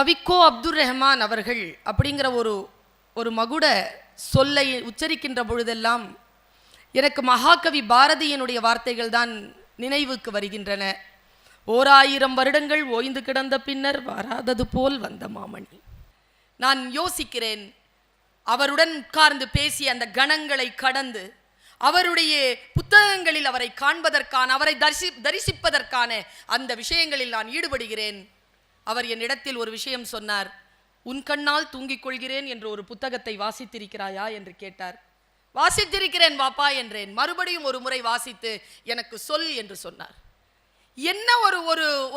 கவிக்கோ அப்துல் ரஹ்மான் அவர்கள் அப்படிங்கிற ஒரு மகுட சொல்லை உச்சரிக்கின்ற பொழுதெல்லாம் எனக்கு மகாகவி பாரதியினுடைய வார்த்தைகள் தான் நினைவுக்கு வருகின்றன. 1000 வருடங்கள் ஓய்ந்து கிடந்த பின்னர் வராதது போல் வந்த மாமணி. நான் யோசிக்கிறேன், அவருடன் உட்கார்ந்து பேசிய அந்த கணங்களை கடந்து அவருடைய புத்தகங்களில் அவரை காண்பதற்கான, அவரை தரிசிப்பதற்கான அந்த விஷயங்களில் நான் ஈடுபடுகிறேன். அவர் என்னிடத்தில் ஒரு விஷயம் சொன்னார். உன் கண்ணால் தூங்கிக் கொள்கிறேன் என்ற ஒரு புத்தகத்தை வாசித்திருக்கிறாயா என்று கேட்டார். வாசித்திருக்கிறேன் வாப்பா என்றேன். மறுபடியும் ஒரு முறை வாசித்து எனக்கு சொல் என்று சொன்னார். என்ன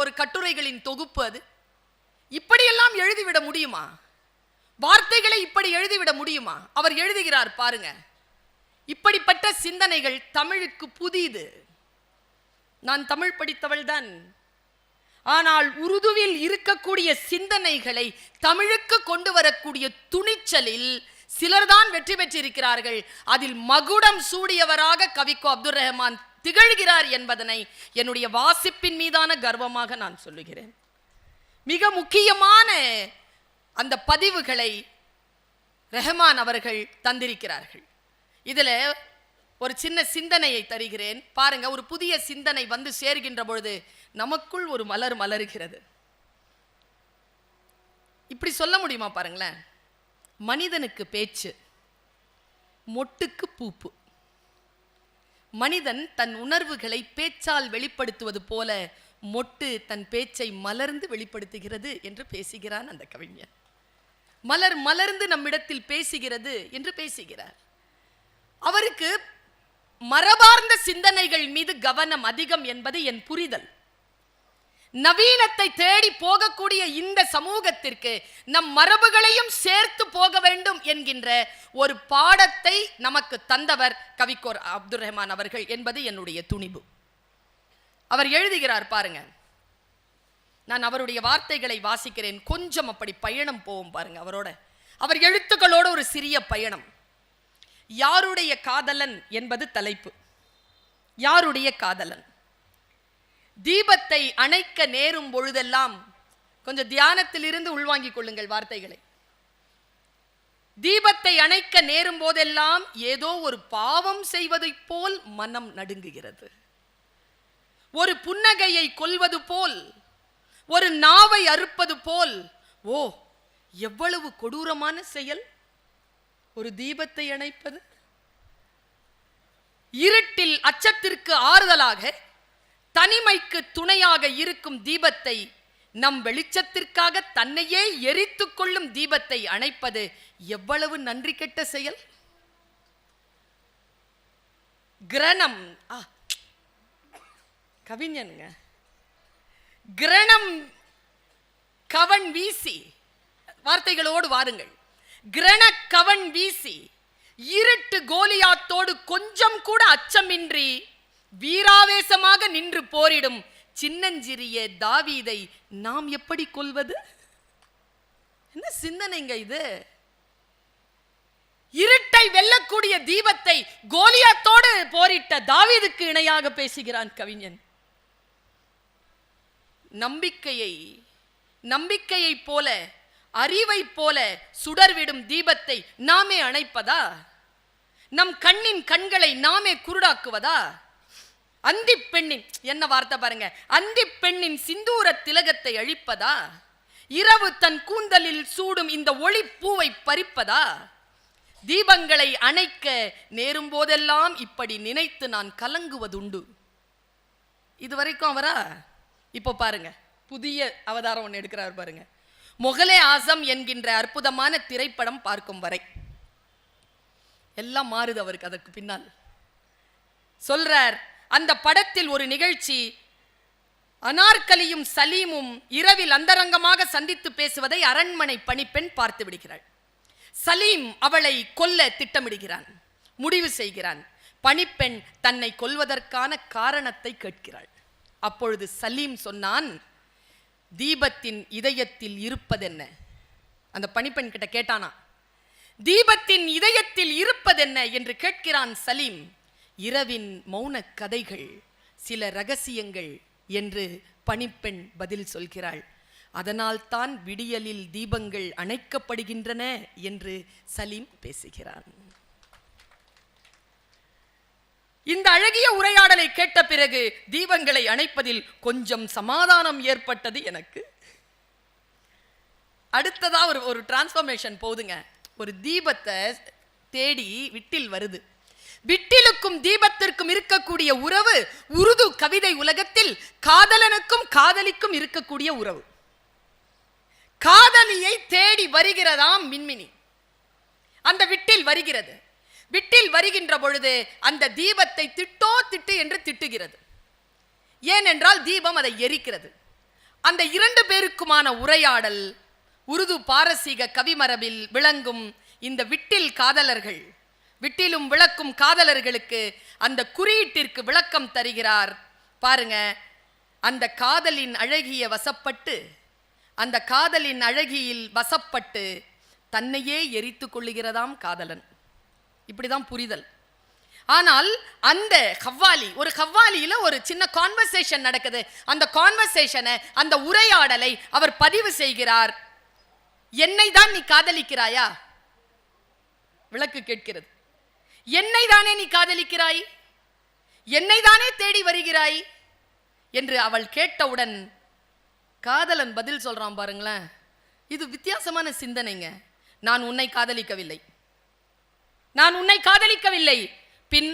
ஒரு கட்டுரைகளின் தொகுப்பு அது! இப்படியெல்லாம் எழுதிவிட முடியுமா? வார்த்தைகளை இப்படி எழுதிவிட முடியுமா? அவர் எழுதுகிறார் பாருங்க, இப்படிப்பட்ட சிந்தனைகள் தமிழுக்கு புதிது. நான் தமிழ் படித்தவள் தான். ஆனால் உருதுவில் இருக்கக்கூடிய சிந்தனைகளை தமிழுக்கு கொண்டு வரக்கூடிய துணிச்சலில் சிலர்தான் வெற்றி பெற்றிருக்கிறார்கள். அதில் மகுடம் சூடியவராக கவிக்கோ அப்துல் ரஹ்மான் திகழ்கிறார் என்பதனை என்னுடைய வாசிப்பின் மீதான கர்வமாக நான் சொல்லுகிறேன். மிக முக்கியமான அந்த பதிவுகளை ரஹ்மான் அவர்கள் தந்திருக்கிறார்கள். இதுல ஒரு சின்ன சிந்தனையை தருகிறேன் பாருங்க. ஒரு புதிய சிந்தனை வந்து சேர்கின்ற பொழுது நமக்குள் ஒரு மலர் மலர்கிறது. இப்படி சொல்ல முடியுமா பாருங்களேன். மனிதனுக்கு பேச்சு, மொட்டுக்கு பூப்பு. மனிதன் தன் உணர்வுகளை பேச்சால் வெளிப்படுத்துவது போல மொட்டு தன் பேச்சை மலர்ந்து வெளிப்படுத்துகிறது என்று பேசுகிறான் அந்த கவிஞர். மலர் மலர்ந்து நம்மிடத்தில் பேசுகிறது என்று பேசுகிறார். அவருக்கு மரபார்ந்த சிந்தனைகள் மீது கவனம் அதிகம் என்பது என் புரிதல். நவீனத்தை தேடி போகக்கூடிய இந்த சமூகத்திற்கு நம் மரபுகளையும் சேர்த்து போக வேண்டும் என்கின்ற ஒரு பாடத்தை நமக்கு தந்தவர் கவிக்கோ அப்துல் ரஹ்மான் அவர்கள் என்பது என்னுடைய துணிவு. அவர் எழுதுகிறார் பாருங்க. நான் அவருடைய வார்த்தைகளை வாசிக்கிறேன். கொஞ்சம் அப்படி பயணம் போவோம் பாருங்க அவரோட. அவர் எழுத்துக்களோட ஒரு சிறிய பயணம். யாருடைய காதலன் என்பது தலைப்பு. யாருடைய காதலன்? தீபத்தை அணைக்க நேரும் பொழுதெல்லாம், கொஞ்சம் தியானத்தில் இருந்து உள்வாங்கிக் கொள்ளுங்கள் வார்த்தைகளை. தீபத்தை அணைக்க நேரும் போதெல்லாம் ஏதோ ஒரு பாவம் செய்வதை போல் மனம் நடுங்குகிறது. ஒரு புன்னகையை கொல்வது போல், ஒரு நாவை அறுப்பது போல். ஓ, எவ்வளவு கொடூரமான செயல் ஒரு தீபத்தை அணைப்பது! இருட்டில் அச்சத்திற்கு ஆறுதலாக, தனிமைக்கு துணையாக இருக்கும் தீபத்தை, நம் வெளிச்சத்திற்காக தன்னையே எரித்துக் கொள்ளும் தீபத்தை அணைப்பது எவ்வளவு நன்றி கெட்ட செயல்! கிரணம், கவிஞனுங்க. கிரணம் கவன் வீசி, வார்த்தைகளோடு வாருங்கள். கிரண கவன் வீசி இருட்டு கோலியாத்தோடு கொஞ்சம் கூட அச்சமின்றி வீராவேசமாக நின்று போரிடும் சின்னஞ்சிறிய தாவீதை நாம் எப்படி கொல்வது? என்ன சிந்தனைங்க இது! இருட்டை வெல்லக்கூடிய தீபத்தை கோலியாத்தோடு போரிட்ட தாவீதுக்கு இணையாக பேசுகிறான் கவிஞன். நம்பிக்கையை போல, அறிவை போல சுடர்விடும் தீபத்தை நாமே அணைப்பதா? நம் கண்ணின் கண்களை நாமே குருடாக்குவதா? அந்தி பெண்ணின், என்ன வார்த்தை பாருங்க, அந்தி பெண்ணின் சிந்தூர திலகத்தை அழிப்பதா? இரவு தன் கூந்தலில் சூடும் இந்த ஒளி பூவை பறிப்பதா? தீபங்களை அணைக்க நேரும் போதெல்லாம் இப்படி நினைத்து நான் கலங்குவதுண்டு. இதுவரைக்கும் அவரா? இப்போ பாருங்க, புதிய அவதாரம் ஒன்று எடுக்கிறார் பாருங்க. முகலே ஆசம் என்கின்ற அற்புதமான திரைப்படம் பார்க்கும் வரை எல்லாம் மாறுது அவருக்கு. அதற்கு பின்னால் சொல்றார், அந்த படத்தில் ஒரு நிகழ்ச்சி, அனார்கலியும் சலீமும் இரவில் அந்தரங்கமாக சந்தித்து பேசுவதை அரண்மனை பணிப்பெண் பார்த்து விடுகிறாள். சலீம் அவளை கொல்ல திட்டமிடுகிறான், முடிவு செய்கிறான். பணிப்பெண் தன்னை கொல்வதற்கான காரணத்தை கேட்கிறாள். அப்பொழுது சலீம் சொன்னான், தீபத்தின் இதயத்தில் இருப்பதென்ன? அந்த பணிப்பெண் கிட்ட கேட்டானா, தீபத்தின் இதயத்தில் இருப்பதென்ன என்று கேட்கிறான் சலீம். இரவின் மௌன கதைகள், சில ரகசியங்கள் என்று பணிப்பெண் பதில் சொல்கிறாள். அதனால்தான் விடியலில் தீபங்கள் அணைக்கப்படுகின்றன என்று சலீம் பேசுகிறான். இந்த அழகிய உரையாடலை கேட்ட பிறகு தீபங்களை அணைப்பதில் கொஞ்சம் சமாதானம் ஏற்பட்டது எனக்கு. அடுத்ததா ஒரு டிரான்ஸ்ஃபர்மேஷன் போதுங்க. ஒரு தீபத்தை தேடி விட்டில் வருது. விட்டிலுக்கும் தீபத்திற்கும் இருக்கக்கூடிய உறவு உருது கவிதை உலகத்தில் காதலனுக்கும் காதலிக்கும் இருக்கக்கூடிய உறவு. காதலியை தேடி வருகிறதாம் மின்மினி. அந்த விட்டில் வருகிறது. விட்டில் வருகின்ற பொழுது அந்த தீபத்தை திட்டு என்று திட்டுகிறது. ஏனென்றால் தீபம் அதை எரிக்கிறது. அந்த இரண்டு பேருக்குமான உரையாடல் உருது பாரசீக கவிமரபில் விளங்கும் இந்த விட்டில் காதலர்கள், விட்டிலும் விளக்கும் காதலர்களுக்கு அந்த குறியீட்டிற்கு விளக்கம் தருகிறார். பாருங்க, அந்த காதலின் அழகிய வசப்பட்டு, அந்த காதலின் அழகியில் வசப்பட்டு தன்னையே எரித்து கொள்ளுகிறதாம் காதலன். இப்படிதான் புரிதல். ஆனால் அந்த கவ்வாலி, ஒரு கவ்வாலியில ஒரு சின்ன கான்வர்சேஷன் நடக்குது. அந்த கான்வர்சேஷனை, அந்த உரையாடலை அவர் பதிவு செய்கிறார். என்னை தான் நீ காதலிக்கிறாயா? விளக்கு கேட்கிறது. என்னை தானே நீ காதலிக்கிறாய்? என்னை தானே தேடி வருகிறாய் என்று அவள் கேட்டவுடன் காதலன் பதில் சொல்றான். பாருங்களேன், இது வித்தியாசமான சிந்தனைங்க. நான் உன்னை காதலிக்கவில்லை, நான் உன்னை காதலிக்கவில்லை, பின்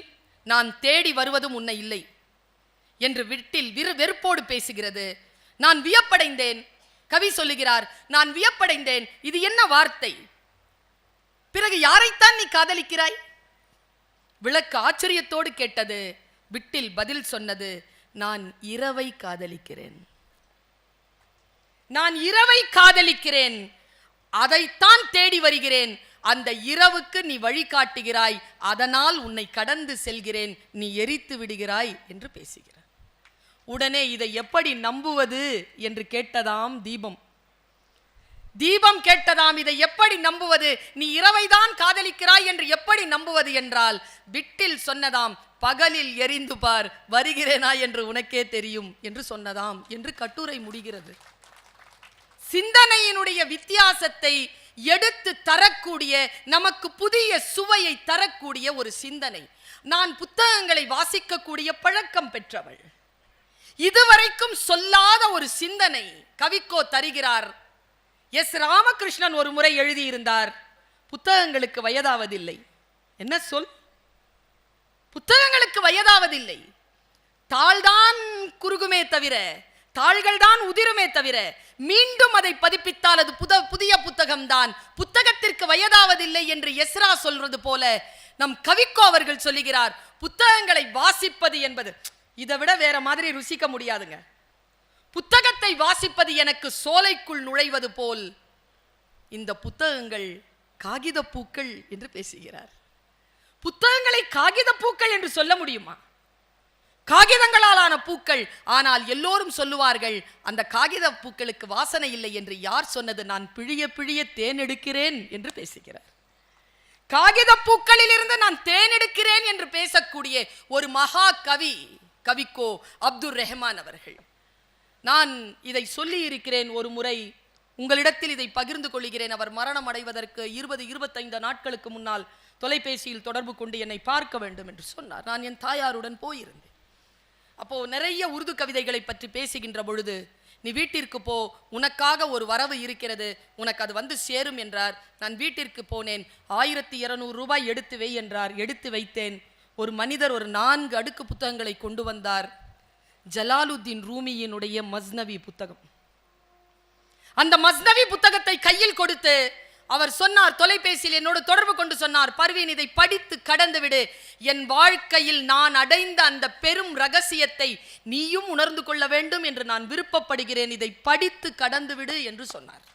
நான் தேடி வருவதும் உன்னை இல்லை என்று விட்டில் வெறுப்போடு பேசுகிறது. நான் வியப்படைந்தேன். கவி சொல்லுகிறார், நான் வியப்படைந்தேன். இது என்ன வார்த்தை? பிறகு யாரைத்தான் நீ காதலிக்கிறாய்? விளக்கு ஆச்சரியத்தோடு கேட்டது. விட்டில் பதில் சொன்னது, நான் இரவை காதலிக்கிறேன், நான் இரவை காதலிக்கிறேன், அதைத்தான் தேடி வருகிறேன். அந்த இரவுக்கு நீ வழிகாட்டுகிறாய், அதனால் உன்னை கடந்து செல்கிறேன், நீ எரித்து விடுகிறாய் என்று பேசுகிறார். உடனே இதை எப்படி நம்புவது என்று கேட்டதாம் தீபம். தீபம் கேட்டதாம், இதை எப்படி நம்புவது? நீ இரவைதான் காதலிக்கிறாய் என்று எப்படி நம்புவது என்றால், விட்டில் சொன்னதாம், பகலில் எரிந்து பார், வருகிறேனா என்று உனக்கே தெரியும் என்று சொன்னதாம் என்று கட்டுரை முடிகிறது. சிந்தனையினுடைய வித்தியாசத்தை எடுத்து தரக்கூடிய, நமக்கு புதிய சுவையை தரக்கூடிய ஒரு சிந்தனை. நான் புத்தகங்களை வாசிக்கக்கூடிய பழக்கம் பெற்றவள். இதுவரைக்கும் சொல்லாத ஒரு சிந்தனை கவிக்கோ தருகிறார். எஸ் ராமகிருஷ்ணன் ஒரு முறை எழுதியிருந்தார், புத்தகங்களுக்கு வயதாவதில்லை. என்ன சொல்? புத்தகங்களுக்கு வயதாவதில்லை. தாள்தான் குறுகுமே தவிர, தாள்கள் தான் உதிருமே தவிர, மீண்டும் அதை பதிப்பித்தால் அது புதிய புத்தகம்தான். புத்தகத்திற்கு வயதாவதில்லை என்று எஸ்ரா சொல்றது போல நம் கவிக்கோ அவர்கள் சொல்லுகிறார், புத்தகங்களை வாசிப்பது என்பது இதை விட வேற மாதிரி ருசிக்க முடியாதுங்க. புத்தகத்தை வாசிப்பது எனக்கு சோலைக்குள் நுழைவது போல், இந்த புத்தகங்கள் காகித பூக்கள் என்று பேசுகிறார். புத்தகங்களை காகித பூக்கள் என்று சொல்ல முடியுமா? காகிதங்களாலான பூக்கள். ஆனால் எல்லோரும் சொல்லுவார்கள், அந்த காகித பூக்களுக்கு வாசனை இல்லை என்று. யார் சொன்னது? நான் பிழிய பிழிய தேன் எடுக்கிறேன் என்று பேசுகிறார். காகித பூக்களில் இருந்து நான் தேன் எடுக்கிறேன் என்று பேசக்கூடிய ஒரு மகா கவி கவிக்கோ அப்துல் ரஹ்மான் அவர்கள். நான் இதை சொல்லி இருக்கிறேன் ஒரு முறை, உங்களிடத்தில் இதை பகிர்ந்து கொள்கிறேன். அவர் மரணம் அடைவதற்கு 20-25 நாட்களுக்கு முன்னால் தொலைபேசியில் தொடர்பு கொண்டு என்னை பார்க்க வேண்டும் என்று சொன்னார். நான் என் தாயாருடன் போயிருந்தேன். அப்போ நிறைய உருது கவிதைகளை பற்றி பேசுகின்ற பொழுது, நீ வீட்டிற்கு போ, உனக்காக ஒரு வரவு இருக்கிறது, உனக்கு அது வந்து சேரும் என்றார். நான் வீட்டிற்கு போனேன். 1200 ரூபாய் எடுத்து வை என்றார். எடுத்து வைத்தேன். ஒரு மனிதர் ஒரு 4 அடுக்கு புத்தகங்களை கொண்டு வந்தார். ஜலாலுத்தீன் ரூமியினுடைய மஸ்னவி புத்தகம். அந்த மஸ்னவி புத்தகத்தை கையில் கொடுத்து அவர் சொன்னார், தொலைபேசியில் என்னோடு தொடர்பு கொண்டு சொன்னார், பர்வீன், இதை படித்து கடந்து விடு. என் வாழ்க்கையில் நான் அடைந்த அந்த பெரும் ரகசியத்தை நீயும் உணர்ந்து கொள்ள வேண்டும் என்று நான் விருப்பப்படுகிறேன். இதை படித்து கடந்து விடு என்று சொன்னார்.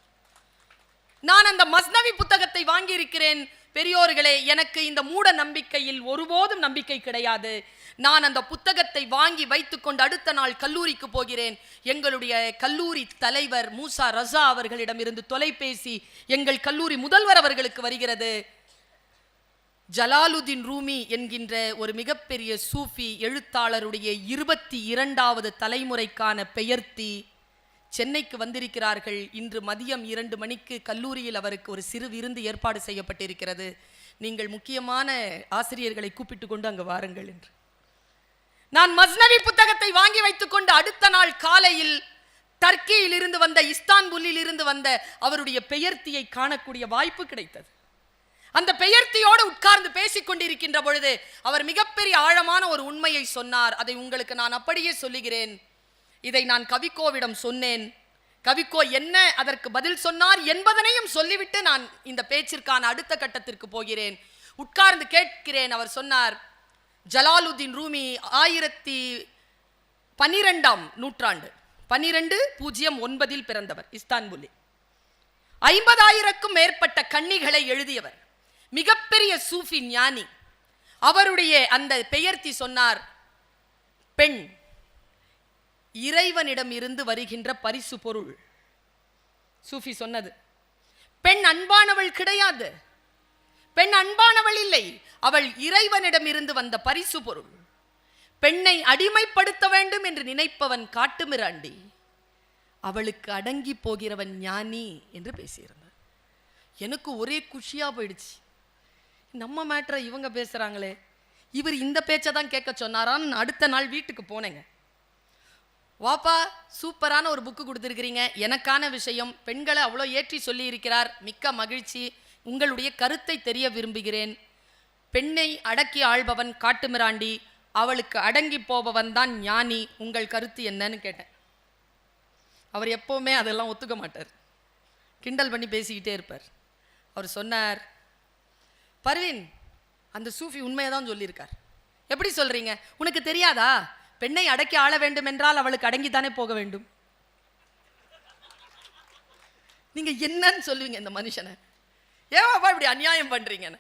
நான் அந்த மஸ்னவி புத்தகத்தை வாங்கி இருக்கிறேன். பெரியோர்களே, எனக்கு இந்த மூட நம்பிக்கையில் ஒருபோதும் நம்பிக்கை கிடையாது. நான் அந்த புத்தகத்தை வாங்கி வைத்துக்கொண்டு அடுத்த நாள் கல்லூரிக்கு போகிறேன். எங்களுடைய கல்லூரி தலைவர் மூசா ரசா அவர்களிடம் இருந்து தொலைபேசி எங்கள் கல்லூரி முதல்வர் அவர்களுக்கு வருகிறது. ஜலாலுத்தீன் ரூமி என்கின்ற ஒரு மிகப்பெரிய சூஃபி எழுத்தாளருடைய 22வது தலைமுறைக்கான பெயர்த்தி சென்னைக்கு வந்திருக்கிறார்கள். இன்று மதியம் 2 மணிக்கு கல்லூரியில் அவருக்கு ஒரு சிறு விருந்து ஏற்பாடு செய்யப்பட்டிருக்கிறது. நீங்கள் முக்கியமான ஆசிரியர்களை கூப்பிட்டு கொண்டு அங்கு வாருங்கள் என்று. நான் மஸ்னவி புத்தகத்தை வாங்கி வைத்துக் கொண்டு அடுத்த நாள் காலையில் டர்க்கியில் இருந்து வந்த, இஸ்தான்புல்லில் இருந்து வந்த அவருடைய பெயர்த்தியை காணக்கூடிய வாய்ப்பு கிடைத்தது. அந்த பெயர்த்தியோடு உட்கார்ந்து பேசிக் கொண்டிருக்கின்ற பொழுது அவர் மிகப்பெரிய ஆழமான ஒரு உண்மையை சொன்னார். அதை உங்களுக்கு நான் அப்படியே சொல்லுகிறேன். இதை நான் கவிக்கோவிடம் சொன்னேன். கவிக்கோ என்ன அதற்கு பதில் சொன்னார் என்பதனையும் சொல்லிவிட்டு நான் இந்த பேச்சிற்கான அடுத்த கட்டத்திற்கு போகிறேன். உட்கார்ந்து கேட்கிறேன். அவர் சொன்னார், ஜலாலுதீன் ரூமி 1012ஆம் நூற்றாண்டு 1209 பிறந்தவர், இஸ்தான்புல்லில் 50,000க்கும் மேற்பட்ட கன்னிகளை எழுதியவர், மிகப்பெரிய சூஃபி ஞானி. அவருடைய அந்த பெயர்த்தி சொன்னார், பெண் இறைவனிடம் இருந்து வருகின்ற பரிசு பொருள். சூஃபி சொன்னது, பெண் அன்பானவள் கிடையாது, பெண் அன்பானவள் இல்லை, அவள் இறைவனிடம் இருந்து வந்த பரிசு பொருள். பெண்ணை அடிமைப்படுத்த வேண்டும் என்று நினைப்பவன் காட்டுமிராண்டி, அவளுக்கு அடங்கி போகிறவன் ஞானி என்று பேசியிருந்தார். எனக்கு ஒரே குஷியா போயிடுச்சு. நம்ம மேட்டரை இவங்க பேசுறாங்களே, இவர் இந்த பேச்சை தான் கேட்க சொன்னாரான்னு அடுத்த நாள் வீட்டுக்கு போனேங்க. வாப்பா, சூப்பரான ஒரு புக்கு கொடுத்துருக்கிறீங்க, எனக்கான விஷயம், பெண்களை அவ்வளோ ஏற்றி சொல்லி இருக்கிறார், மிக்க மகிழ்ச்சி, உங்களுடைய கருத்தை தெரிய விரும்புகிறேன். பெண்ணை அடக்கி ஆள்பவன் காட்டுமிராண்டி, அவளுக்கு அடங்கி போபவன் தான் ஞானி, உங்கள் கருத்து என்னன்னு கேட்டேன். அவர் எப்போவுமே அதெல்லாம் ஒத்துக்க மாட்டார், கிண்டல் பண்ணி பேசிக்கிட்டே இருப்பார். அவர் சொன்னார், பர்வீன், அந்த சூஃபி உண்மையை தான் சொல்லியிருக்கார். எப்படி சொல்றீங்க? உனக்கு தெரியாதா? பெண்ணை அடக்கி ஆள வேண்டும் என்றால் அவளுக்கு அடங்கித்தானே போக வேண்டும். நீங்க என்னன்னு சொல்லுவீங்க இந்த மனுஷனை? ஏவாப்பா இப்படி அநியாயம் பண்றீங்கன்னு?